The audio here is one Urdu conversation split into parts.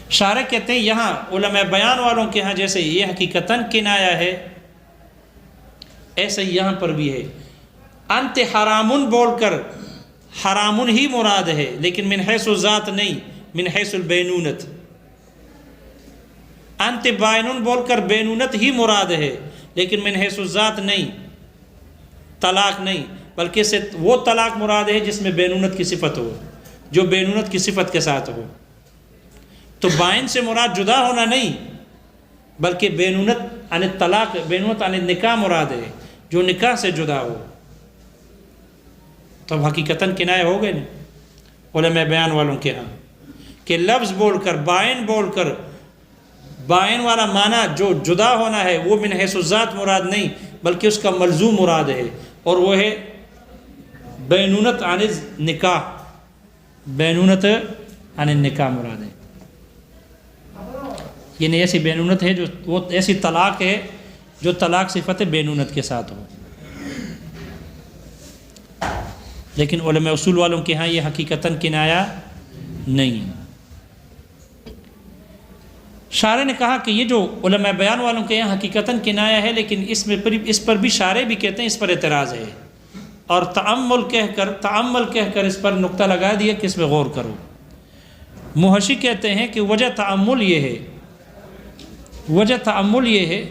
شارح کہتے ہیں یہاں علماء بیان والوں کے ہاں جیسے یہ حقیقتاً کنایا ہے، ایسے یہاں پر بھی ہے۔ انت حرامن بول کر حرامن ہی مراد ہے، لیکن من حیث الذات نہیں، من حیث البینونت۔ انت بائنن بول کر بینونت ہی مراد ہے، لیکن من حیث الذات نہیں، طلاق نہیں، بلکہ سے وہ طلاق مراد ہے جس میں بینونت کی صفت ہو، جو بینونت کی صفت کے ساتھ ہو۔ تو بائن سے مراد جدا ہونا نہیں، بلکہ بینونت عن الطلاق، بینونت عن النکاح مراد ہے، جو نکاح سے جدا ہو۔ تو اب حقیقتاً کنایہ ہو گئے نا علماء بیان والوں کے ہاں، کہ لفظ بول کر بائن بول کر، بائن والا معنی جو جدا ہونا ہے وہ من حیث الذات مراد نہیں، بلکہ اس کا ملزوم مراد ہے، اور وہ ہے بینونت عن النکاح، بینونت عن النکاح مراد ہے۔ یعنی ایسی بینونت ہے جو وہ ایسی طلاق ہے جو طلاق صفت بینونت کے ساتھ ہو۔ لیکن علماء اصول والوں کے ہاں یہ حقیقتاً کنایا نہیں۔ شارح نے کہا کہ یہ جو علماء بیان والوں کے یہاں حقیقتاً کنایا ہے، لیکن اس پر بھی شارح بھی کہتے ہیں اس پر اعتراض ہے، اور تعمل کہہ کر اس پر نقطہ لگا دیا کہ اس میں غور کرو۔ محشی کہتے ہیں کہ وجہ تعمل یہ ہے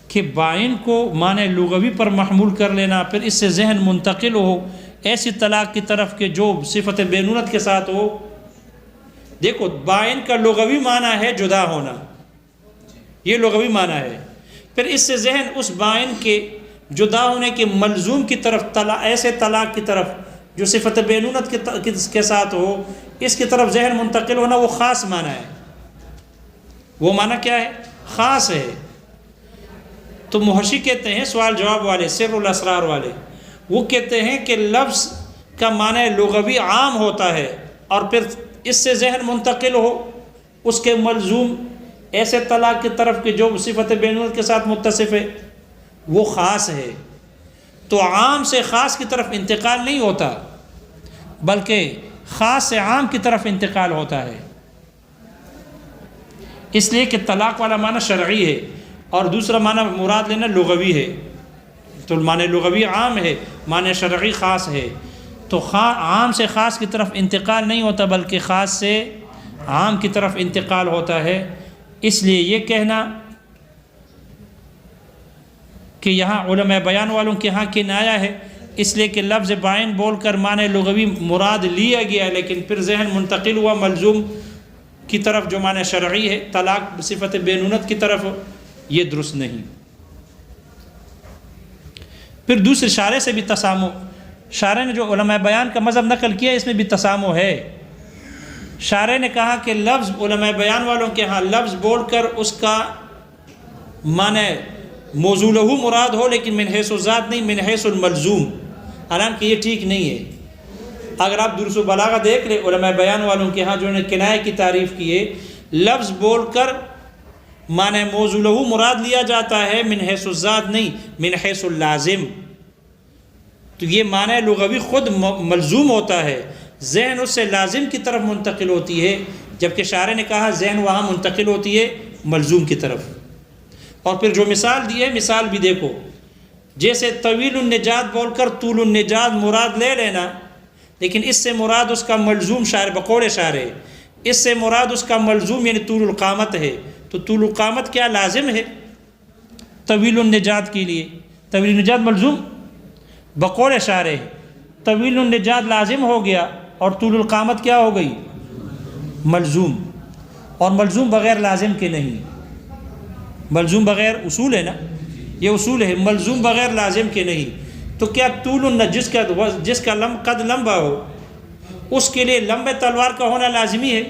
کہ بائن کو معنی لغوی پر محمول کر لینا، پھر اس سے ذہن منتقل ہو ایسی طلاق کی طرف کہ جو صفت بینونت کے ساتھ ہو۔ دیکھو بائن کا لغوی معنی ہے جدا ہونا، یہ لغوی معنی ہے، پھر اس سے ذہن اس بائن کے جدا ہونے کے ملزوم کی طرف، ایسے طلاق کی طرف جو صفت بینونت کے ساتھ ہو، اس کی طرف ذہن منتقل ہونا، وہ خاص معنی ہے۔ وہ معنی کیا ہے؟ خاص ہے۔ تو محشی کہتے ہیں، سوال جواب والے، سر الاسرار والے، وہ کہتے ہیں کہ لفظ کا معنی لغوی عام ہوتا ہے، اور پھر اس سے ذہن منتقل ہو اس کے ملزوم ایسے طلاق کی طرف کہ جو صفت بینونت کے ساتھ متصف ہے، وہ خاص ہے۔ تو عام سے خاص کی طرف انتقال نہیں ہوتا، بلکہ خاص سے عام کی طرف انتقال ہوتا ہے، اس لیے کہ طلاق والا معنی شرعی ہے اور دوسرا معنی مراد لینا لغوی ہے۔ تو معنی لغوی عام ہے، معنی شرعی خاص ہے، تو عام سے خاص کی طرف انتقال نہیں ہوتا، بلکہ خاص سے عام کی طرف انتقال ہوتا ہے۔ اس لیے یہ کہنا کہ یہاں علماء بیان والوں کے ہاں کنایا ہے، اس لیے کہ لفظ بائن بول کر معنی لغوی مراد لیا گیا، لیکن پھر ذہن منتقل ہوا ملزوم کی طرف جو معنی شرعی ہے، طلاق صفت بینونت کی طرف، یہ درست نہیں۔ پھر دوسرے شارح سے بھی تسامح، شارح نے جو علماء بیان کا مذہب نقل کیا اس میں بھی تسامح ہے۔ شارح نے کہا کہ لفظ علماء بیان والوں کے ہاں لفظ بول کر اس کا معنی موضوع لہو مراد ہو، لیکن من حیث الذات نہیں، من حیث الملزوم، حالانکہ یہ ٹھیک نہیں ہے۔ اگر آپ درس و بلاغہ دیکھ لیں علماء بیان والوں کے ہاں جو نے کنایہ کی تعریف کی ہے، لفظ بول کر معنی موضوع لہو مراد لیا جاتا ہے، من حیث الذات نہیں، من حیث اللازم۔ تو یہ معنی لغوی خود ملزوم ہوتا ہے، ذہن اس سے لازم کی طرف منتقل ہوتی ہے، جبکہ شارح نے کہا ذہن وہاں منتقل ہوتی ہے ملزوم کی طرف۔ اور پھر جو مثال دی ہے، مثال بھی دیکھو، جیسے طویل النجات بول کر طول النجات مراد لے لینا، لیکن اس سے مراد اس کا ملزوم شارح بقول شارح، اس سے مراد اس کا ملزوم یعنی طول القامت ہے، تو طول القامت کیا لازم ہے طویل النجات کے لیے؟ طویل النجات ملزوم بقول شارح، طویل النجات لازم ہو گیا اور طول القامت کیا ہو گئی؟ ملزوم۔ اور ملزوم بغیر لازم کے نہیں، ملزوم بغیر اصول ہے نا، یہ اصول ہے، ملزوم بغیر لازم کے نہیں۔ تو کیا طول جس کا قد لمبا ہو اس کے لیے لمبے تلوار کا ہونا لازمی ہے؟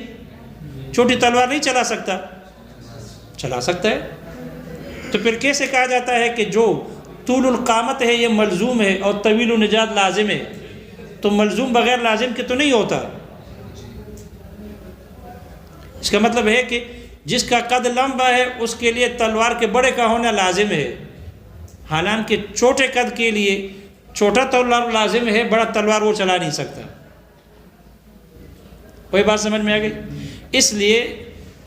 چھوٹی تلوار نہیں چلا سکتا؟ چلا سکتا ہے۔ تو پھر کیسے کہا جاتا ہے کہ جو طول القامت ہے یہ ملزوم ہے اور طویل النجات لازم ہے؟ تو ملزوم بغیر لازم کے تو نہیں ہوتا۔ اس کا مطلب ہے کہ جس کا قد لمبا ہے اس کے لیے تلوار کے بڑے کا ہونا لازم ہے، حالانکہ چھوٹے قد کے لیے چھوٹا تلوار لازم ہے، بڑا تلوار وہ چلا نہیں سکتا۔ کوئی بات سمجھ میں آ گئی؟ اس لیے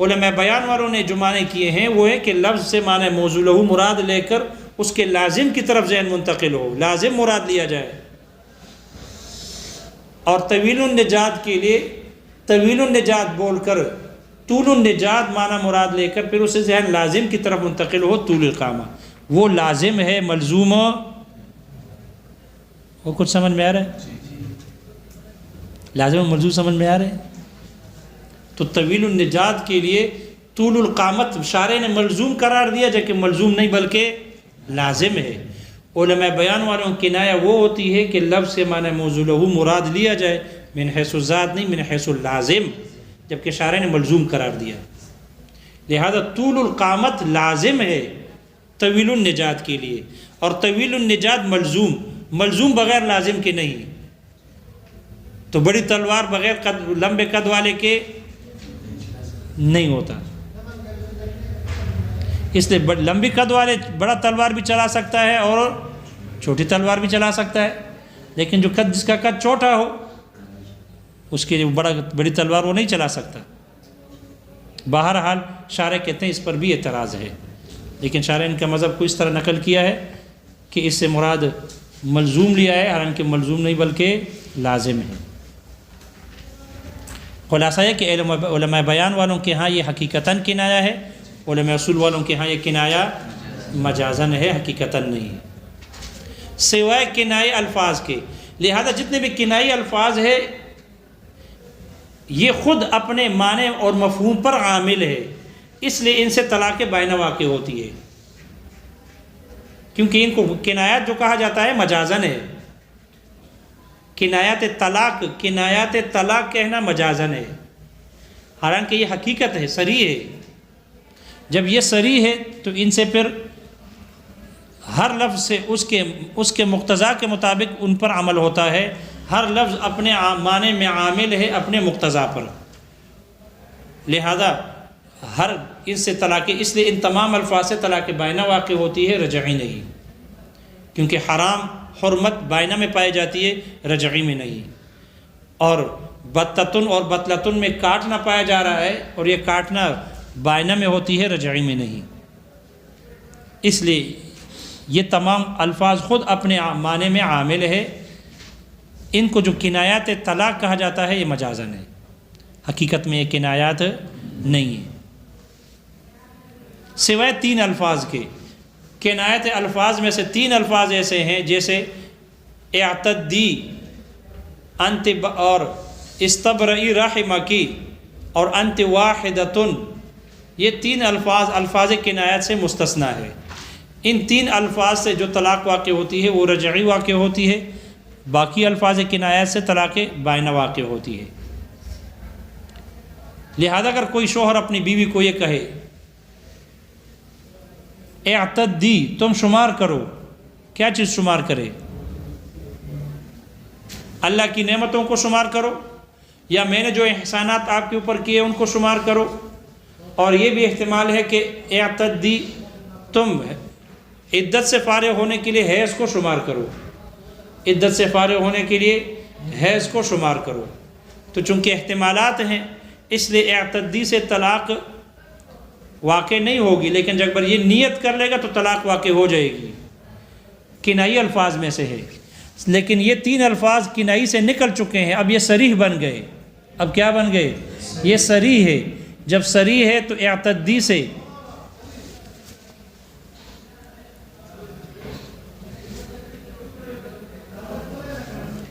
علماء بیان والوں نے جو معنی کیے ہیں وہ ہے کہ لفظ سے معنی موضوع لہو مراد لے کر اس کے لازم کی طرف ذہن منتقل ہو، لازم مراد لیا جائے، اور طویل النجات کے لیے طویل النجات بول کر طول النجات معنی مراد لے کر پھر اسے ذہن لازم کی طرف منتقل ہو، طول القامہ وہ لازم ہے، ملزوم وہ کچھ سمجھ میں آ رہا ہے؟ لازم و ملزوم سمجھ میں آ رہے ہیں؟ تو طویل النجات کے لیے طول القامت شارع نے ملزوم قرار دیا، جبکہ ملزوم نہیں بلکہ لازم ہے۔ علماء بیان والوں کی کنایہ وہ ہوتی ہے کہ لفظ سے معنی موضوع لہو مراد لیا جائے، من حیث الذات نہیں، من حیث اللازم، جبکہ شارع نے ملزوم قرار دیا۔ لہذا طول القامت لازم ہے طویل النجات کے لیے، اور طویل النجات ملزوم بغیر لازم کے نہیں۔ تو بڑی تلوار بغیر لمبے قد والے کے نہیں ہوتا، اس لیے لمبی قد والے بڑا تلوار بھی چلا سکتا ہے اور چھوٹی تلوار بھی چلا سکتا ہے، لیکن جس کا قد چھوٹا ہو اس کے لیے بڑی تلوار وہ نہیں چلا سکتا۔ بہرحال شارع کہتے ہیں اس پر بھی اعتراض ہے، لیکن شارع ان کا مذہب کو اس طرح نقل کیا ہے کہ اس سے مراد ملزوم لیا ہے، حالانکہ ملزوم نہیں بلکہ لازم ہے۔ خلاصہ ہے کہ علماء بیان والوں کے ہاں یہ حقیقتاً کنایہ ہے، علماء اصول والوں کے ہاں یہ کنایہ مجازاً ہے، حقیقتاً نہیں، سوائے کنائی الفاظ کے۔ لہذا جتنے بھی کنائی الفاظ ہے یہ خود اپنے معنی اور مفہوم پر عامل ہے، اس لیے ان سے طلاق بائنہ واقع ہوتی ہے، کیونکہ ان کو کنایات جو کہا جاتا ہے مجازاً ہے۔ کنایات طلاق کہنا مجازاً ہے، حالانکہ یہ حقیقت ہے، صریح ہے۔ جب یہ صریح ہے تو ان سے پھر ہر لفظ سے اس کے مقتضا کے مطابق ان پر عمل ہوتا ہے، ہر لفظ اپنے معنی میں عامل ہے اپنے مقتضا پر، لہذا ان سے طلاق، اس لیے ان تمام الفاظ سے طلاق بائنہ واقع ہوتی ہے، رجعی نہیں، کیونکہ حرام حرمت بائنہ میں پائی جاتی ہے، رجعی میں نہیں۔ اور بتتن اور بطلتن میں کاٹنا پایا جا رہا ہے، اور یہ کاٹنا بائنہ میں ہوتی ہے، رجعی میں نہیں۔ اس لیے یہ تمام الفاظ خود اپنے معنی میں عامل ہے، ان کو جو کنایات طلاق کہا جاتا ہے یہ مجازاً ہے، حقیقت میں یہ کنایات نہیں ہے، سوائے 3 الفاظ کے۔ کنایت الفاظ میں سے 3 الفاظ ایسے ہیں جیسے اعتدی، انت اور استبرئی رحمکی اور انت واحدتن، یہ 3 الفاظ کنایت سے مستثنیٰ ہے۔ ان 3 الفاظ سے جو طلاق واقع ہوتی ہے وہ رجعی واقع ہوتی ہے، باقی الفاظ کنایت سے طلاق بائنہ واقع ہوتی ہے۔ لہذا اگر کوئی شوہر اپنی بیوی کو یہ کہے اعتدی، تم شمار کرو، کیا چیز شمار کرے؟ اللہ کی نعمتوں کو شمار کرو، یا میں نے جو احسانات آپ کے اوپر کیے ان کو شمار کرو، اور یہ بھی احتمال ہے کہ اعتدی، تم عدت سے فارغ ہونے کے لیے حیض کو شمار کرو، عدت سے فارغ ہونے کے لیے حیض کو شمار کرو۔ تو چونکہ احتمالات ہیں اس لیے اعتدی سے طلاق واقع نہیں ہوگی، لیکن جب یہ نیت کر لے گا تو طلاق واقع ہو جائے گی، کنائی الفاظ میں سے ہے۔ لیکن یہ 3 الفاظ کنائی سے نکل چکے ہیں، اب یہ صریح بن گئے۔ اب کیا بن گئے؟ یہ صریح ہے۔ جب صریح ہے تو اعتدی سے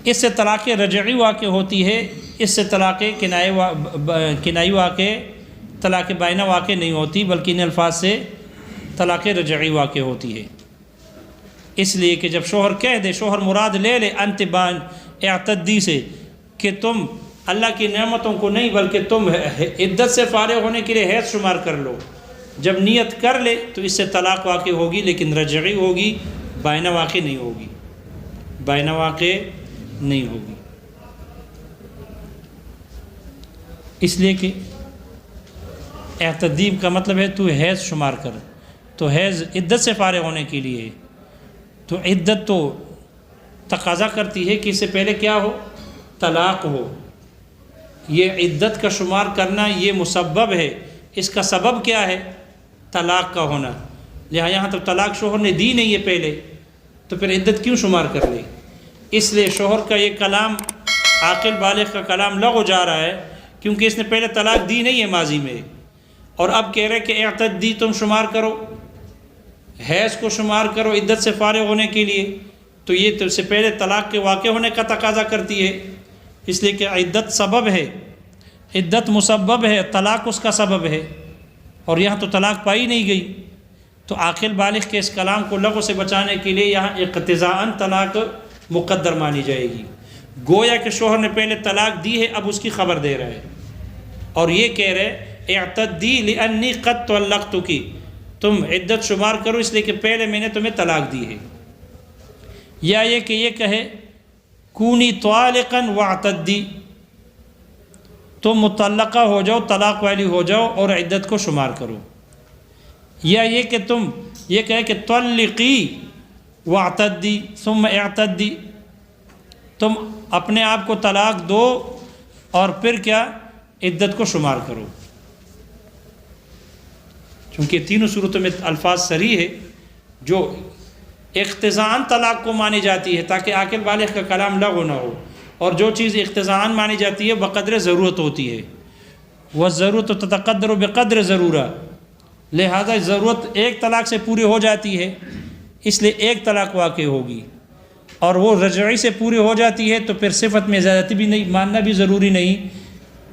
اس سے طلاق رجعی واقع ہوتی ہے، اس سے طلاق کنائی واقع، طلاق بائنہ واقع نہیں ہوتی، بلکہ ان الفاظ سے طلاق رجعی واقع ہوتی ہے۔ اس لیے کہ جب شوہر کہہ دے، شوہر مراد لے لے انت بان اعتدی سے کہ تم اللہ کی نعمتوں کو نہیں بلکہ تم عدت سے فارغ ہونے کے لیے حیض شمار کر لو، جب نیت کر لے تو اس سے طلاق واقع ہوگی، لیکن رجعی ہوگی، بائنہ واقع نہیں ہوگی، بائنہ واقع نہیں ہوگی۔ اس لیے کہ اعتدیب کا مطلب ہے تو حیض شمار کر، تو حیض عدت سے فارغ ہونے کے لیے، تو عدت تو تقاضا کرتی ہے کہ اس سے پہلے کیا ہو؟ طلاق ہو، یہ عدت کا شمار کرنا یہ مسبب ہے، اس کا سبب کیا ہے؟ طلاق کا ہونا۔ لہٰذا یہاں تو طلاق شوہر نے دی نہیں ہے پہلے، تو پھر عدت کیوں شمار کر لے؟ اس لیے شوہر کا یہ کلام، عاقل بالغ کا کلام لغو جا رہا ہے، کیونکہ اس نے پہلے طلاق دی نہیں ہے ماضی میں، اور اب کہہ رہے کہ اعتدی تم شمار کرو، حیض کو شمار کرو عدت سے فارغ ہونے کے لیے، تو یہ تو سے پہلے طلاق کے واقع ہونے کا تقاضا کرتی ہے، اس لیے کہ عدت سبب ہے، عدت مسبب ہے، طلاق اس کا سبب ہے، اور یہاں تو طلاق پائی نہیں گئی، تو عاقل بالغ کے اس کلام کو لغو سے بچانے کے لیے یہاں اقتضاءً طلاق مقدر مانی جائے گی۔ گویا کہ شوہر نے پہلے طلاق دی ہے، اب اس کی خبر دے رہا ہے، اور یہ کہہ رہے اعتدی لانی قد طلقتکی، تم عدت شمار کرو اس لیے کہ پہلے میں نے تمہیں طلاق دی ہے، یا یہ کہ یہ کہے کونی طالقا واعتدی، تم مطلقہ ہو جاؤ، طلاق والی ہو جاؤ اور عدت کو شمار کرو، یا یہ کہ تم یہ کہے کہ طلقی واعتدی ثم اعتدی، تم اپنے آپ کو طلاق دو اور پھر کیا عدت کو شمار کرو، چونکہ تینوں صورتوں میں الفاظ صریح ہے جو اقتضاءً طلاق کو مانی جاتی ہے تاکہ عاقل بالغ کا کلام لغو نہ ہو، اور جو چیز اقتضاءً مانی جاتی ہے بقدر ضرورت ہوتی ہے، والضرورت تتقدر بقدر ضرورہ، لہذا ضرورت ایک طلاق سے پوری ہو جاتی ہے اس لیے ایک طلاق واقع ہوگی، اور وہ رجعی سے پوری ہو جاتی ہے تو پھر صفت میں زیادتی بھی نہیں ماننا بھی ضروری نہیں،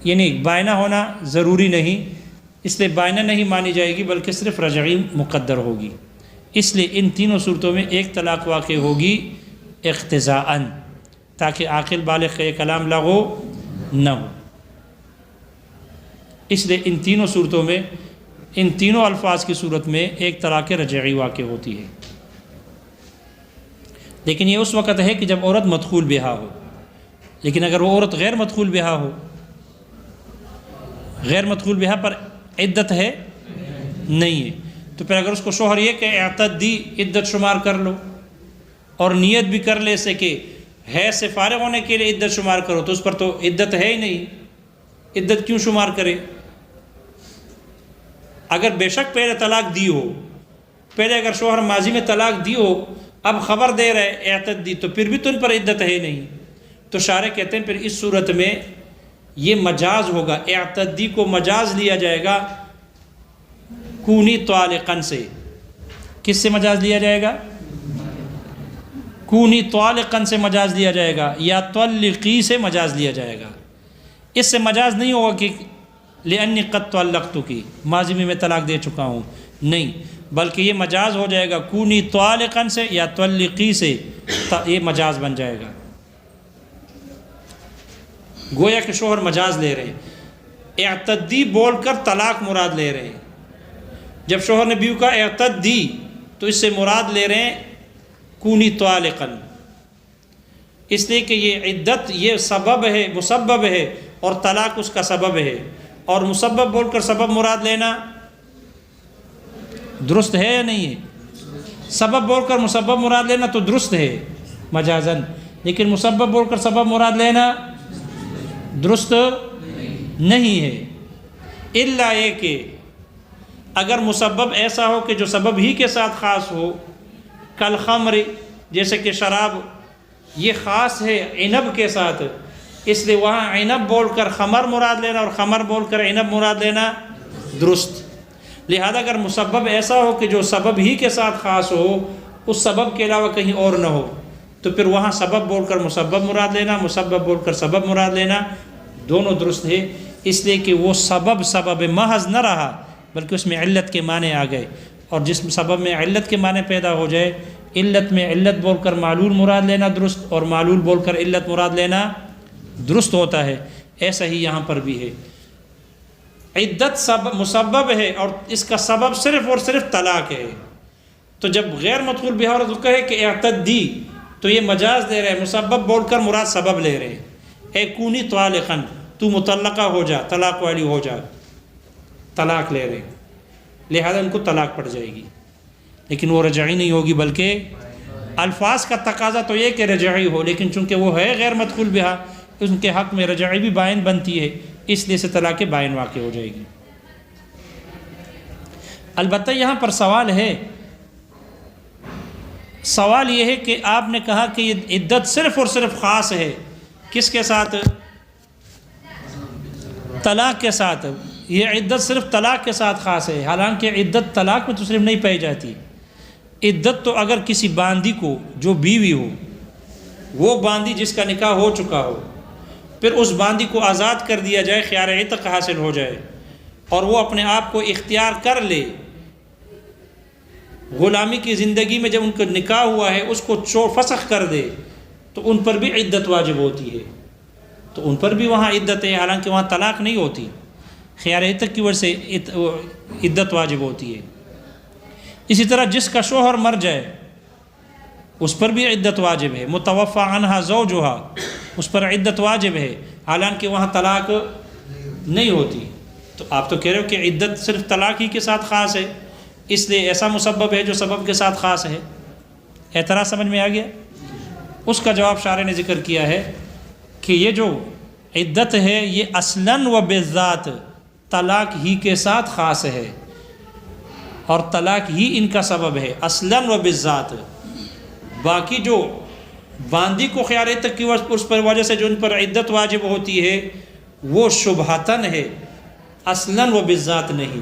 یعنی بائنہ ہونا ضروری نہیں، اس لیے بائنہ نہیں مانی جائے گی بلکہ صرف رجعی مقدر ہوگی، اس لیے ان تینوں صورتوں میں ایک طلاق واقع ہوگی اقتضاءً، تاکہ عاقل بالغ کا یہ کلام لغو نہ ہو۔ اس لیے ان تینوں صورتوں میں، ان تینوں الفاظ کی صورت میں ایک طلاق رجعی واقع ہوتی ہے، لیکن یہ اس وقت ہے کہ جب عورت مدخول بہا ہو، لیکن اگر وہ عورت غیر مدخول بہا ہو، غیر مدخول بہا پر عدت ہے نہیں ہے، تو پھر اگر اس کو شوہر یہ کہ اعتدی عدت شمار کر لو اور نیت بھی کر لے سے کہ حیض سے فارغ ہونے کے لیے عدت شمار کرو، تو اس پر تو عدت ہے ہی نہیں، عدت کیوں شمار کرے؟ اگر بے شک پہلے طلاق دی ہو، پہلے اگر شوہر ماضی میں طلاق دی ہو، اب خبر دے رہے اعتدی، تو پھر بھی تو ان پر عدت ہے نہیں، تو شارح کہتے ہیں پھر اس صورت میں یہ مجاز ہوگا، اعتدی کو مجاز لیا جائے گا کونی طالقاً سے۔ کس سے مجاز لیا جائے گا؟ کونی طالقاً سے مجاز لیا جائے گا، یا طلقی سے مجاز لیا جائے گا۔ اس سے مجاز نہیں ہوگا کہ لأنی قد طلقتکی، ماضی میں طلاق دے چکا ہوں، نہیں، بلکہ یہ مجاز ہو جائے گا کونی طالقاً سے یا طلقی سے، یہ مجاز بن جائے گا، گویا کہ شوہر مجاز لے رہے ہیں، اعتدی بول کر طلاق مراد لے رہے ہیں۔ جب شوہر نے بیوی کا اعتدی تو اس سے مراد لے رہے ہیں کونی طالقاً، اس لیے کہ یہ عدت یہ سبب ہے، مسبب ہے، اور طلاق اس کا سبب ہے، اور مسبب بول کر سبب مراد لینا درست ہے یا نہیں ہے؟ سبب بول کر مسبب مراد لینا تو درست ہے مجازاً، لیکن مسبب بول کر سبب مراد لینا درست نہیں ہے، الا یہ کہ اگر مسبب ایسا ہو کہ جو سبب ہی کے ساتھ خاص ہو، کالخمر، جیسے کہ شراب یہ خاص ہے عنب کے ساتھ، اس لیے وہاں عنب بول کر خمر مراد لینا اور خمر بول کر عنب مراد لینا درست۔ لہذا اگر مسبب ایسا ہو کہ جو سبب ہی کے ساتھ خاص ہو، اس سبب کے علاوہ کہیں اور نہ ہو، تو پھر وہاں سبب بول کر مسبب مراد لینا، مسبب بول کر سبب مراد لینا دونوں درست ہے، اس لیے کہ وہ سبب محض نہ رہا بلکہ اس میں علت کے معنی آ گئے، اور جس سبب میں علت کے معنی پیدا ہو جائے، علت میں علت بول کر معلول مراد لینا درست، اور معلول بول کر علت مراد لینا درست ہوتا ہے، ایسا ہی یہاں پر بھی ہے۔ عدت مسبب ہے اور اس کا سبب صرف اور صرف طلاق ہے، تو جب غیر مدخول بہا عورت کہے کہ اعتدی تو یہ مجاز دے رہے، مسبب بول کر مراد سبب لے رہے، اے کونی طالقاً، تو مطلقہ ہو جا، طلاق والی ہو جا، طلاق لے رہے، لہذا ان کو طلاق پڑ جائے گی، لیکن وہ رجعی نہیں ہوگی، بلکہ الفاظ کا تقاضا تو یہ کہ رجعی ہو، لیکن چونکہ وہ ہے غیر مدخول بہا، ان کے حق میں رجعی بھی بائن بنتی ہے، اس لیے سے طلاق بائن واقع ہو جائے گی۔ البتہ یہاں پر سوال ہے، سوال یہ ہے کہ آپ نے کہا کہ یہ عدت صرف اور صرف خاص ہے کس کے ساتھ؟ طلاق کے ساتھ۔ یہ عدت صرف طلاق کے ساتھ خاص ہے، حالانکہ عدت طلاق میں تو صرف نہیں پائی جاتی۔ عدت تو اگر کسی باندی کو جو بیوی ہو، وہ باندی جس کا نکاح ہو چکا ہو، پھر اس باندی کو آزاد کر دیا جائے، خیار عتق حاصل ہو جائے اور وہ اپنے آپ کو اختیار کر لے، غلامی کی زندگی میں جب ان کا نکاح ہوا ہے اس کو فسخ کر دے، تو ان پر بھی عدت واجب ہوتی ہے، تو ان پر بھی وہاں عدت ہے، حالانکہ وہاں طلاق نہیں ہوتی، خیار عتق کی وجہ سے عدت واجب ہوتی ہے۔ اسی طرح جس کا شوہر مر جائے اس پر بھی عدت واجب ہے، متوفی عنہا زوجہا، اس پر عدت واجب ہے، حالانکہ وہاں طلاق نہیں ہوتی۔ تو آپ تو کہہ رہے ہو کہ عدت صرف طلاق ہی کے ساتھ خاص ہے، اس لیے ایسا مسبب ہے جو سبب کے ساتھ خاص ہے۔ اعتراض سمجھ میں آ گیا؟ اس کا جواب شارح نے ذکر کیا ہے کہ یہ جو عدت ہے یہ اصلاً و بالذات طلاق ہی کے ساتھ خاص ہے، اور طلاق ہی ان کا سبب ہے اصلاً و بالذات۔ باقی جو باندی کو خیار عتق کی اس پر وجہ سے جو ان پر عدت واجب ہوتی ہے وہ شبہتاً ہے، اصلاً و بالذات نہیں،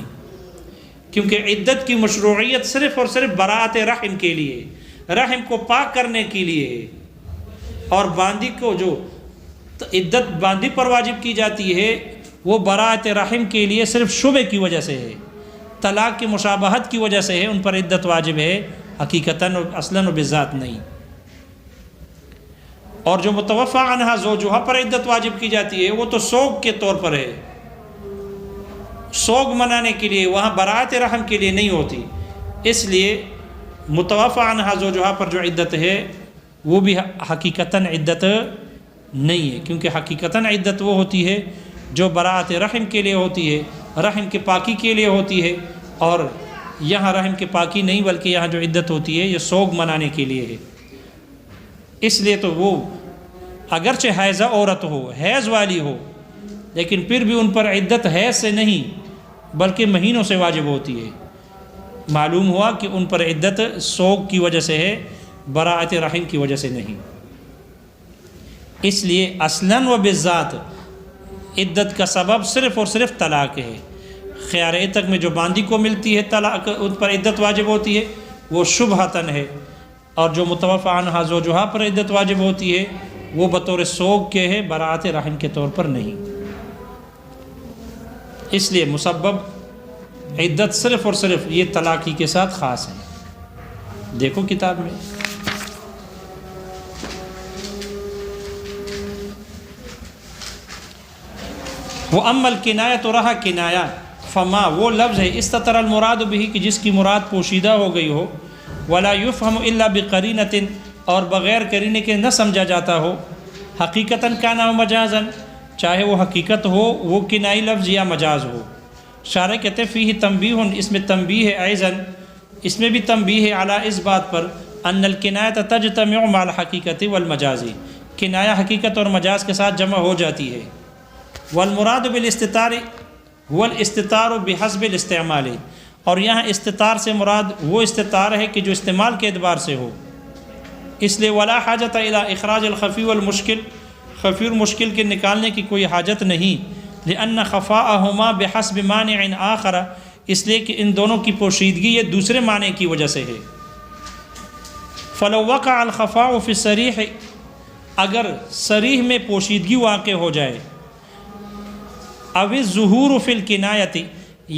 کیونکہ عدت کی مشروعیت صرف اور صرف براءت رحم کے لیے، رحم کو پاک کرنے کے لیے ہے، اور باندی کو جو عدت باندی پر واجب کی جاتی ہے وہ براءت رحم کے لیے صرف شبہ کی وجہ سے ہے، طلاق کی مشابہت کی وجہ سے ہے، ان پر عدت واجب ہے، حقیقتاً اصلاً و بالذات نہیں۔ اور جو متوفی عنہا زوجہا پر عدت واجب کی جاتی ہے وہ تو سوگ کے طور پر ہے، سوگ منانے کے لیے، وہاں براءت رحم کے لیے نہیں ہوتی، اس لیے متوفی عنہا زوجہا پر جو عدت ہے وہ بھی حقیقتاً عدت نہیں ہے، کیونکہ حقیقتاً عدت وہ ہوتی ہے جو براءت رحم کے لیے ہوتی ہے، رحم کے پاکی کے لیے ہوتی ہے، اور یہاں رحم کے پاکی نہیں بلکہ یہاں جو عدت ہوتی ہے یہ سوگ منانے کے لیے ہے۔ اس لیے تو وہ اگرچہ حیضہ عورت ہو، حیض والی ہو، لیکن پھر بھی ان پر عدت حیض سے نہیں بلکہ مہینوں سے واجب ہوتی ہے۔ معلوم ہوا کہ ان پر عدت سوگ کی وجہ سے ہے، براءت رحم کی وجہ سے نہیں۔ اس لیے اصلاً و بالذات عدت کا سبب صرف اور صرف طلاق ہے۔ خیار عتق میں جو باندی کو ملتی ہے طلاق، ان پر عدت واجب ہوتی ہے، وہ شبہتاً ہے، اور جو متوفی عنہا زوجہا پر عدت واجب ہوتی ہے وہ بطور سوگ کے ہے، براءت رحم کے طور پر نہیں۔ اس لیے مسبب عدت صرف اور صرف یہ طلاق ہی کے ساتھ خاص ہے۔ دیکھو کتاب میں وہ امل کنایا تو رہا کنایا فما، وہ لفظ ہے استتر المراد بھی کہ جس کی مراد پوشیدہ ہو گئی ہو، ولا یفہم الا بقرینۃ، اور بغیر قرینے کے نہ سمجھا جاتا ہو، حقیقتاً کان و مجازاً، چاہے وہ حقیقت ہو، وہ کنائی لفظ یا مجاز ہو۔ شارح کہتے فیہ تنبیہ، اس میں تنبیہ ہے، ایضاً اس میں بھی تنبیہ ہے، علی اس بات پر ان الکنایۃ تجتمع مع الحقیقت والمجاز، کنایہ حقیقت اور مجاز کے ساتھ جمع ہو جاتی ہے۔ والمراد بالاستتار هو الاستتار بحسب الاستعمال، اور یہاں استتار سے مراد وہ استتار ہے کہ جو استعمال کے اعتبار سے ہو، اس لیے ولا حاجت الی اخراج الخفی والمشکل، خفی اور مشکل کے نکالنے کی کوئی حاجت نہیں، لأن خفاءہما بحسب مانع آخر، اس لیے کہ ان دونوں کی پوشیدگی یہ دوسرے معنی کی وجہ سے ہے۔ فلو وقع الخفاء فی الصریح، اگر صریح میں پوشیدگی واقع ہو جائے، او الظہور فی الکنایۃ،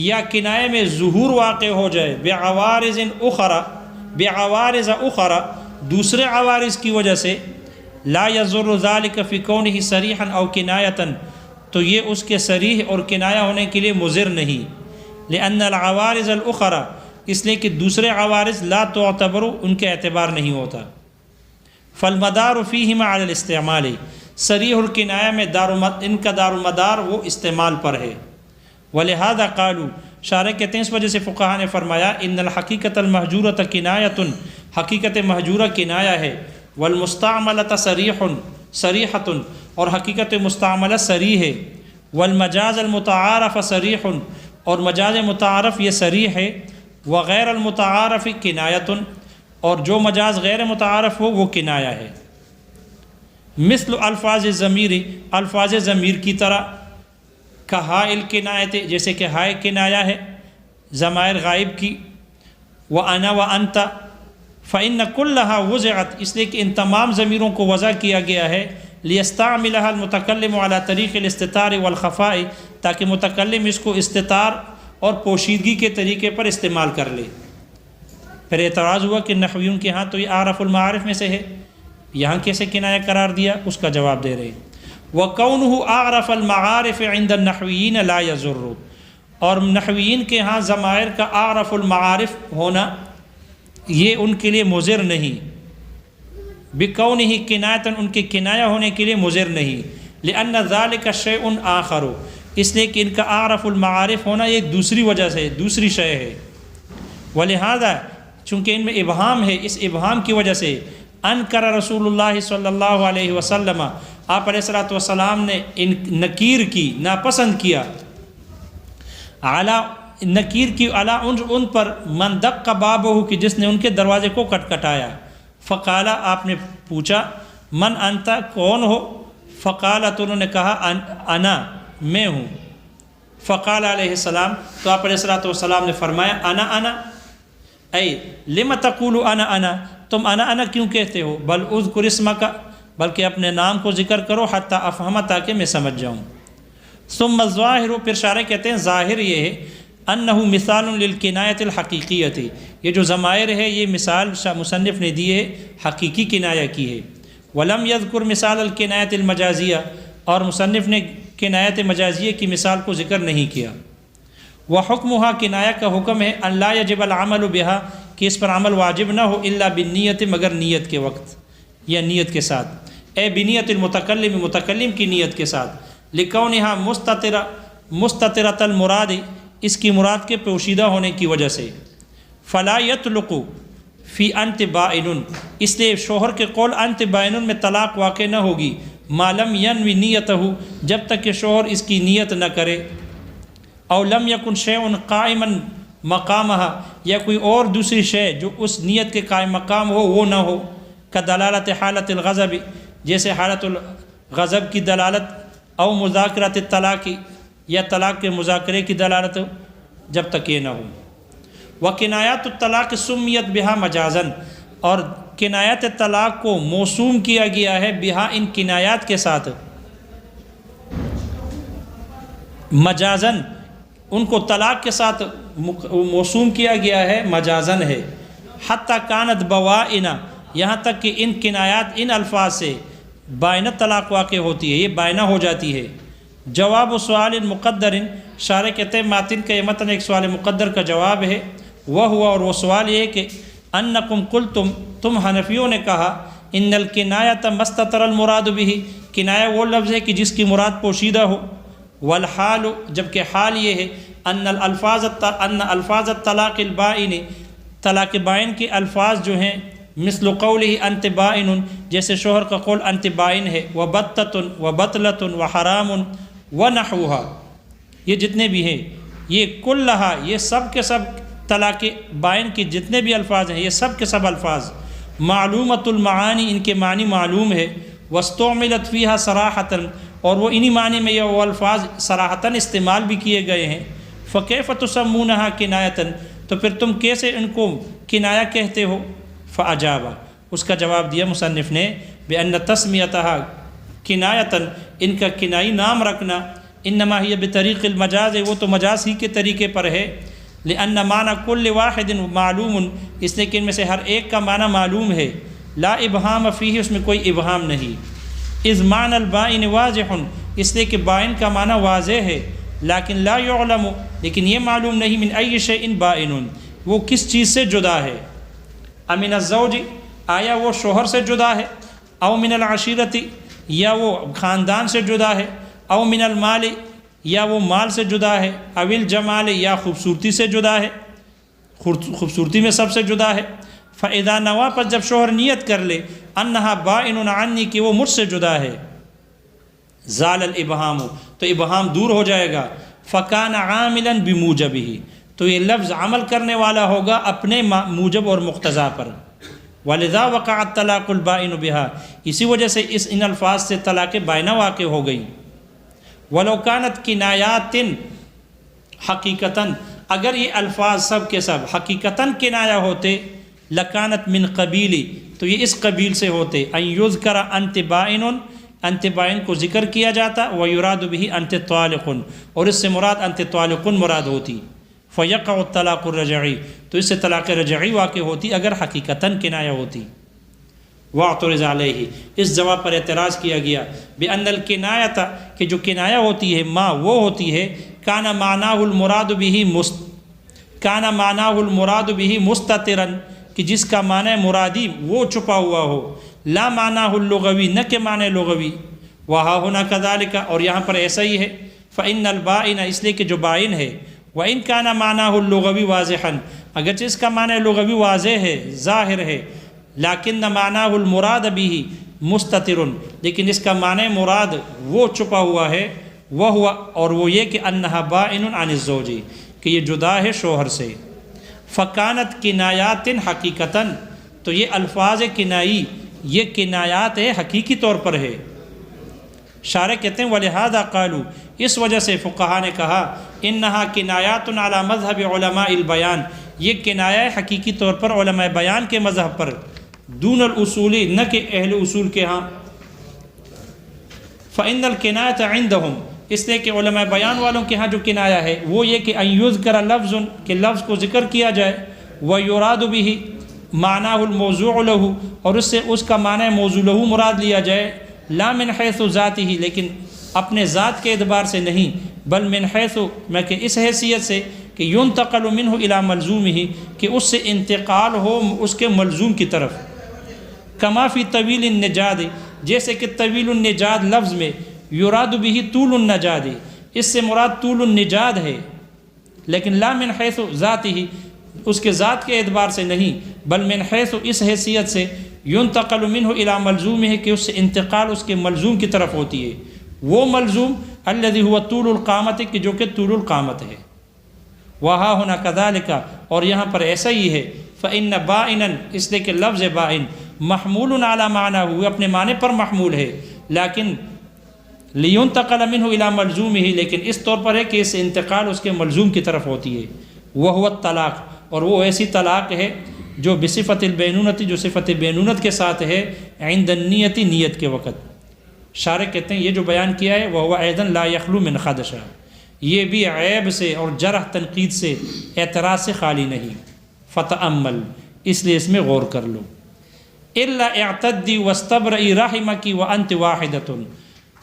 یا کنایہ میں ظہور واقع ہو جائے، بعوارض اخرى، دوسرے عوارض کی وجہ سے، لا یضر ذلک فی کونہ صریحا او کنایۃ، تو یہ اس کے صریح اور کنایہ ہونے کے لیے مضر نہیں، لأن العوارض الاخرى، اس لیے کہ دوسرے عوارض لا تعتبر، ان کے اعتبار نہیں ہوتا۔ فالمدار فیہما علی الاستعمال، صریح اور کنایہ میں ان کا دار و مدار وہ استعمال پر ہے۔ ولہذا قالوا، شارح کہتے ہیں اس وجہ سے فقہاء نے فرمایا ان الحقیقت المحجورۃ کنایۃ، حقیقت محجورہ کنایہ ہے، والمستعملۃ صریحۃ، اور حقیقت مستعملہ صریح ہے، والمجاز المتعارف صریح، اور مجاز متعارف یہ صریح ہے، وغیر المتعارف کنایۃ، اور جو مجاز غیر متعارف ہو وہ کنایہ ہے، مثل الفاظ ضمیر، الفاظ ضمیر کی طرح، کہائل کنایت، جیسے کہ ہائے کنایہ ہے ضمائر غائب کی، وَأَنَا وَأَنْتَ، فَإِنَّ كُلَّهَا وُزِعَتْ، اس لیے کہ ان تمام ضمیروں کو وضع کیا گیا ہے، لِيَسْتَعْمِلَهَا الْمُتَكَلِّمُ عَلَى طریق الاستتار والخفاء، تاکہ متکلم اس کو استتار اور پوشیدگی کے طریقے پر استعمال کر لے۔ پھر اعتراض ہوا کہ نحویوں کے ہاں تو یہ اعرف المعارف میں سے ہے، یہاں کیسے کنایہ قرار دیا؟ اس کا جواب دے رہے ہیں، وَكَوْنُهُ أَعْرَفَ الْمَعَارِفِ عِنْدَ النَّحْوِيِّينَ لَا يَضُرُّ، اور نحویین کے ہاں ضمائر کا اعرف المعارف ہونا یہ ان کے لیے مضر نہیں، بِكَوْنِهِ کنایتاً، ان کے کنایہ ہونے کے لیے مضر نہیں، لِأَنَّ ذَلِكَ شَيْءٌ آخَرُ، اس لیے کہ ان کا اعرف المعارف ہونا یہ دوسری وجہ سے دوسری شے ہے، وَلِهَذَا، چونکہ ان میں ابہام ہے، اس ابہام کی وجہ سے انکر رسول اللہ صلی اللہ علیہ وسلم، آپ علیہ الصلوۃ والسلام نے نکیر کی، ناپسند کیا، نکیر کی علی ان پر، من دق بابہ، کہ جس نے ان کے دروازے کو کٹکھٹایا، فقال، آپ نے پوچھا، من انت، کون ہو؟ فقال، تو انہوں نے کہا، انا، میں ہوں۔ فقال علیہ السلام، تو آپ علیہ الصلوۃ والسلام نے فرمایا، انا اے لم تقول انا، تم انا کیوں کہتے ہو؟ بل اذکر اسمک، بلکہ اپنے نام کو ذکر کرو، حتی افہم، تاکہ میں سمجھ جاؤں۔ ثم الظاہر، پھر شارح کہتے ہیں ظاہر یہ ہے، انہ مثال للکنایۃ الحقیقیۃ، یہ جو ضمائر ہے یہ مثال مصنف نے دی ہے، حقیقی کنایہ کی ہے، ولم یذکر مثال الکنایۃ المجازیہ، اور مصنف نے کنایت مجازیہ کی مثال کو ذکر نہیں کیا۔ وحکمها، کنایہ کا حکم ہے، ان لا یجب العمل بها، کہ اس پر عمل واجب نہ ہو، الا بالنیت، مگر نیت کے وقت یا نیت کے ساتھ، اے بنیت المتکلم، متکلم کی نیت کے ساتھ، لکونها مستترۃ المراد، اس کی مراد کے پوشیدہ ہونے کی وجہ سے، فلا یطلق فی انت بائن، اس لیے شوہر کے قول انت بائن میں طلاق واقع نہ ہوگی، ما لم ینوی نیتہ، جب تک کہ شوہر اس کی نیت نہ کرے، او لم یکن شیء قائما مقامها، یا کوئی اور دوسری شے جو اس نیت کے قائم مقام ہو وہ نہ ہو، کدلالت حالت الغضب، جیسے حالت الغضب کی دلالت، او مذاکرت الطلاق، یا طلاق کے مذاکرے کی دلالت، جب تک یہ نہ ہو۔ وکنایات الطلاق سمیت بہا مجازن، اور کنایات طلاق کو موسوم کیا گیا ہے بہا، ان کنایات کے ساتھ، مجازن، ان کو طلاق کے ساتھ موسوم کیا گیا ہے، مجازن ہے، حتی کانت بوائنا، یہاں تک کہ ان کنایات، ان الفاظ سے بائنہ طلاق واقع ہوتی ہے، یہ بائنہ ہو جاتی ہے۔ جواب سوال مقدر، شارح کہتے ہیں ماتن کا یہ متن ایک سوال مقدر کا جواب ہے، وہ ہوا، اور وہ سوال یہ کہ انکم قلتم، تم حنفیوں نے کہا، ان الکنایۃ مستتر المراد بہ، کنایہ وہ لفظ ہے کہ جس کی مراد پوشیدہ ہو، والحال، جبکہ حال یہ ہے، ان الفاظ الطلاق البائن، طلاق بائن کے الفاظ جو ہیں، مثل قولہ انت بائن، جیسے شوہر کا قول انت بائن ہے، وبتۃ وبطلۃ وحرام ونحوها، یہ جتنے بھی ہیں، یہ کلہا، یہ سب کے سب طلاق بائن کے جتنے بھی الفاظ ہیں، یہ سب کے سب الفاظ معلومۃ المعانی، ان کے معنی معلوم ہے، واستعملت فیہا صراحۃً، اور وہ انہی معنی میں یہ وہ الفاظ صراحتاً استعمال بھی کیے گئے ہیں، فکیف تسمونہا کنایۃً، تو پھر تم کیسے ان کو کنایہ کہتے ہو؟ فاجابہ، اس کا جواب دیا مصنف نے، بأن تسمیتہا کنایۃً، ان کا کنائی نام رکھنا، انما ہی بطریق المجاز، وہ تو مجاز ہی کے طریقے پر ہے، لأن معنی کل واحد معلوم، اس لیے کہ ان میں سے ہر ایک کا معنی معلوم ہے، لا ابہام فیہ، اس میں کوئی ابہام نہیں، اذ معنی البائن واضح، اس لیے کہ بائن کا معنی واضح ہے، لیکن لا یعلم، لیکن یہ معلوم نہیں، من ای شیء بائن، وہ کس چیز سے جدا ہے، امن الزوج، آیا وہ شوہر سے جدا ہے، او من العشیرت، یا وہ خاندان سے جدا ہے، او من المال، یا وہ مال سے جدا ہے، او الجمال، یا خوبصورتی سے جدا ہے، خوبصورتی میں سب سے جدا ہے، فاذا نوا، پر جب شوہر نیت کر لے، انہا بائن عنی، کہ وہ مجھ سے جدا ہے، زال الابہام، تو ابہام دور ہو جائے گا، فکان عاملا بموجبہ، تو یہ لفظ عمل کرنے والا ہوگا اپنے موجب اور مقتضا پر، ولذا وقع الطلاق البائن بها، اسی وجہ سے ان الفاظ سے طلاق بائنہ واقع ہو گئی۔ ولو كانت کنایات حقیقتاً، اگر یہ الفاظ سب کے سب حقیقتاً کنایا ہوتے، لکانت من قبیلی، تو یہ اس قبیل سے ہوتے، ان یذکر انت بائن، انت بائن کو ذکر کیا جاتا، ویراد به انت طالق، اور اس سے مراد انت طالق مراد ہوتی، فیقع الطلاق الرجعی، تو اس سے طلاق رجعی واقع ہوتی اگر حقیقتاً کنایا ہوتی۔ واعترض علیہ، اس جواب پر اعتراض کیا گیا، بأن الکنایۃ، کہ جو کنایا ہوتی ہے، ما وہ ہوتی ہے، کان معناہ المراد به مستترا، کہ جس کا معنی مرادی وہ چھپا ہوا ہو، لا معناہ اللغوی، نہ کہ معنی لغوی، وہا ہونا کذالک، اور یہاں پر ایسا ہی ہے، فإن البائن، اس لیے کہ جو بائن ہے، وإن کان معناہ اللغوی واضحا، اگرچہ اس کا معنی لغوی واضح ہے، ظاہر ہے، لیکن معناہ المراد به مستتر، لیکن اس کا معنی مراد وہ چھپا ہوا ہے، وہ اور وہ یہ کہ انہا بائن عن الزوج، کہ یہ جدا ہے شوہر سے، فکانت کنایات حقیقتاً، تو یہ الفاظ کنائی یہ کنایات ہے، حقیقی طور پر ہے۔ شارح کہتے ہیں ولہذا قالوا، اس وجہ سے فقہا نے کہا، انہا کنایات علی مذہب علماء البیان، یہ کنایا حقیقی طور پر علماء بیان کے مذہب پر، دون الاصولی، نہ کہ اہل اصول کے ہاں، فإن الکنایۃ عندہم، اس لیے کہ علماء بیان والوں کے ہاں جو کنایا ہے وہ یہ کہ ان یذکر لفظ، کہ لفظ کو ذکر کیا جائے، ویراد به معناہ الموضوع له، اور اس سے اس کا معنی موضوع له مراد لیا جائے، لا من حیث ذاتہ، لیکن اپنے ذات کے اعتبار سے نہیں، بل من حیث، میں کہ اس حیثیت سے کہ ينتقل منہ الی ملزومہ، کہ اس سے انتقال ہو اس کے ملزوم کی طرف، کما فی طویل النجاد، جیسے کہ طویل النجاد لفظ میں، یراد به طول النجاد، اس سے مراد طول النجاد ہے، لیکن لا من حیث ذاتہ، اس کے ذات کے اعتبار سے نہیں، بل من حیث، اس حیثیت سے، ينتقل منہ الی ملزومہ، کہ اس سے انتقال اس کے ملزوم کی طرف ہوتی ہے، وہ ملزوم الذی هو طول القامت، کہ جو کہ طول القامت ہے، وہا ہونا کذالک، اور یہاں پر ایسا ہی ہے، فإن بائنا، اس لیے کہ لفظ بائن محمول علی معنی، وہ اپنے معنی پر محمول ہے، لیکن لینتقل منہ الی ملزومہ، لیکن اس طور پر ہے کہ اس سے انتقال اس کے ملزوم کی طرف ہوتی ہے، وہو الطلاق، اور وہ ایسی طلاق ہے جو بصفت البینونت، جو صفت بینونت کے ساتھ ہے، عند النیت، نیت کے وقت۔ شارح کہتے ہیں یہ جو بیان کیا ہے، وہو ایضا لا یخلو من خدشہ، یہ بھی عیب سے اور جرح تنقید سے، اعتراض سے خالی نہیں، فتأمل، اس لیے اس میں غور کر لو، الا اعتدی واستبرئی رحمکی وانت واحدۃ،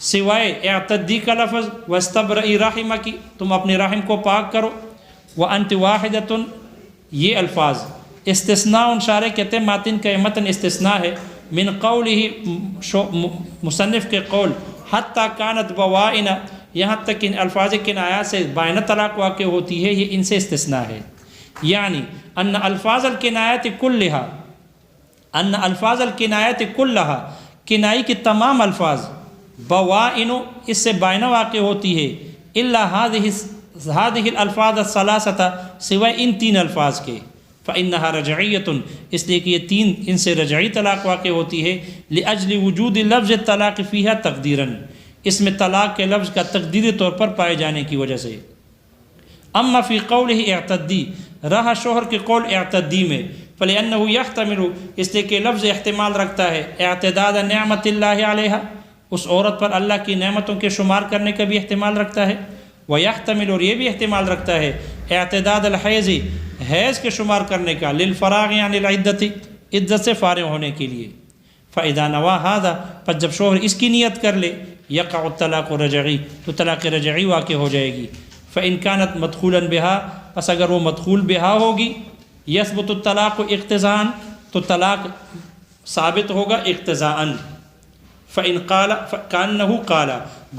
سوائے اعتدی کا لفظ، واستبرئی رحمکی، تم اپنے رحم کو پاک کرو، وانت واحدۃ، یہ الفاظ استثناء، شارح کہتے ہیں ماتن کا متن استثناء ہے، من قولہ، مصنف کے قول، حتی کانت بوائن، یہاں تک ان الفاظ کنایات سے بائنہ طلاق واقع ہوتی ہے، یہ ان سے استثناء ہے، یعنی ان الفاظ الکنایات کلہا، ان الفاظ الکنایات کلہا، کنائی کی تمام الفاظ، بوائن، اس سے بائنہ واقع ہوتی ہے، الا هذه الالفاظ الثلاثہ، سوائے ان تین الفاظ کے، فإنها رجعیۃ، اس لیے کہ یہ تین ان سے رجعی طلاق واقع ہوتی ہے، لأجل وجود لفظ الطلاق فیہا تقدیراً، اس میں طلاق کے لفظ کا تقدیری طور پر پائے جانے کی وجہ سے۔ اما فی قولہ اعتدی، رہا شوہر کے قول اعتدی میں، فلأنه يحتمل، اس لیے کہ لفظ احتمال رکھتا ہے، اعتداد نعمت اللہ علیہا، اس عورت پر اللہ کی نعمتوں کے شمار کرنے کا بھی احتمال رکھتا ہے، ويحتمل، اور یہ بھی احتمال رکھتا ہے، اعتداد الحیض، حیض کے شمار کرنے کا، للفراغ عن العدت، عدت سے فارغ ہونے کے لیے، فاذا نوى هذا، پس جب شوہر اس کی نیت کر لے، یقع الطلاق رجعی، تو طلاق رجعی واقع ہو جائے گی، فإن كانت مدخولا بها، پس اگر وہ مدخول بها ہوگی، یثبت الطلاق اقتضاءً، تو طلاق ثابت ہوگا اقتضاءً، فإن قال كأنه قال،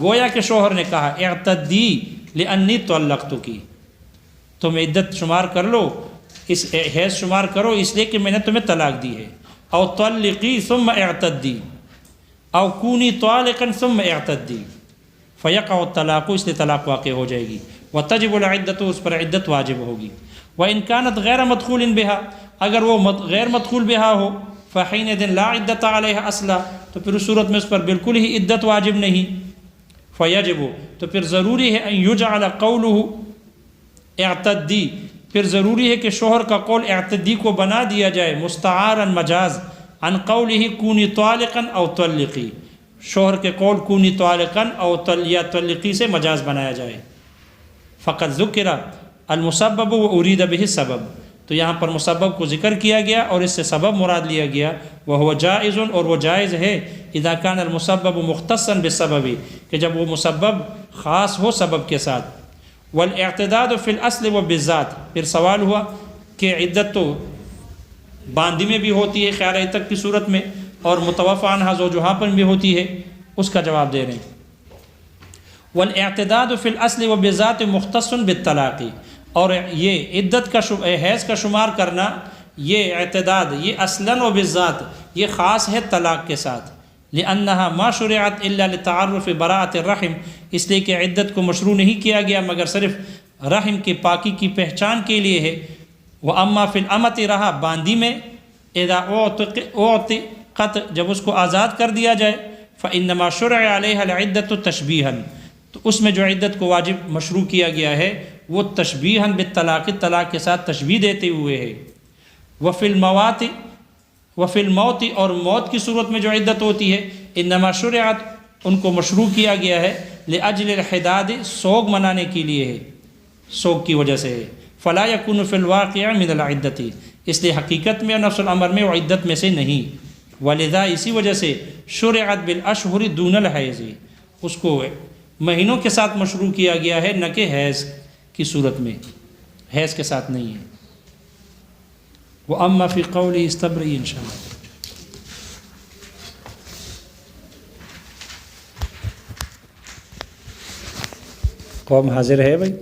گویا کہ شوہر نے کہا، اعتدی لأنی طلقتکی، تم عدت شمار کر لو، اس حیض شمار کرو اس لیے کہ میں نے تمہیں طلاق دی ہے، او طلقی ثم اعتدی، او کونی طالقا ثم اعتدی، فیقع الطلاق، اس لیے طلاق واقع ہو جائے گی، وتجب العدۃ، اس پر عدت واجب ہوگی، وان كانت غیر مدخول بها، اگر وہ غیر مدخول بها ہو، فحینئذ لا عدۃ علیہا اصلا، تو پھر اس صورت میں اس پر بالکل ہی عدت واجب نہیں، فیجب، تو پھر ضروری ہے ان یجعل قولہ اعتدی، پھر ضروری ہے کہ شوہر کا قول اعتدی کو بنا دیا جائے، مستعارا مجاز، عن قولہ کونی طالقا او طلقی، شوہر کے قول کونی طالقا او یا طلقی سے مجاز بنایا جائے۔ فقط ذکر المسبب و ارید به السبب، تو یہاں پر مسبب کو ذکر کیا گیا اور اس سے سبب مراد لیا گیا، وهو جائز، اور وہ جائز ہے، اذا كان المسبب مختصا بالسبب، کہ جب وہ مسبب خاص ہو سبب کے ساتھ، والاعتداد فی الاصل و بالذات، پھر سوال ہوا کہ عدت تو باندی میں بھی ہوتی ہے خیال عتق کی صورت میں، اور متوفی عنہا زوجہا پر بھی ہوتی ہے، اس کا جواب دے رہے ہیں، والاعتداد فی الاصل و بالذات مختص بالطلاق، اور یہ عدت کا حیض کا شمار کرنا، یہ اعتداد، یہ اصلاً و بالذات یہ خاص ہے طلاق کے ساتھ، لأنہا ما شرعت الا لتعرف براءۃ الرحم، اس لیے کہ عدت کو مشروع نہیں کیا گیا مگر صرف رحم کی پاکی کی پہچان کے لیے ہے، واما فی الامۃ، رہا باندی میں، اذا اعتقت، جب اس کو آزاد کر دیا جائے، فانما شرع علیہا العدۃ تشبیہا، تو اس میں جو عدت کو واجب مشروع کیا گیا ہے وہ تشبیہا بالطلاق، طلاق کے ساتھ تشبیہ دیتے ہوئے ہے، وفی الموت، اور موت کی صورت میں جو عدت ہوتی ہے، انما شرعت، ان کو مشروع کیا گیا ہے، لاجل الحداد، سوگ منانے کے لیے ہے، سوگ کی وجہ سے ہے، فلا یکون فی الواقع من العدۃ، اس لیے حقیقت میں اور نفس الامر میں وہ عدت میں سے نہیں، ولذا، اسی وجہ سے شرعت بالاشہر دون الحیض، اس کو مہینوں کے ساتھ مشروع کیا گیا ہے، نہ کہ حیض کی صورت میں، حیض کے ساتھ نہیں ہے۔ وَأَمَّا فِي قَوْلِهِ اسْتَبْرِئِ، انشاءاللہ قوم حاضر ہے بھائی؟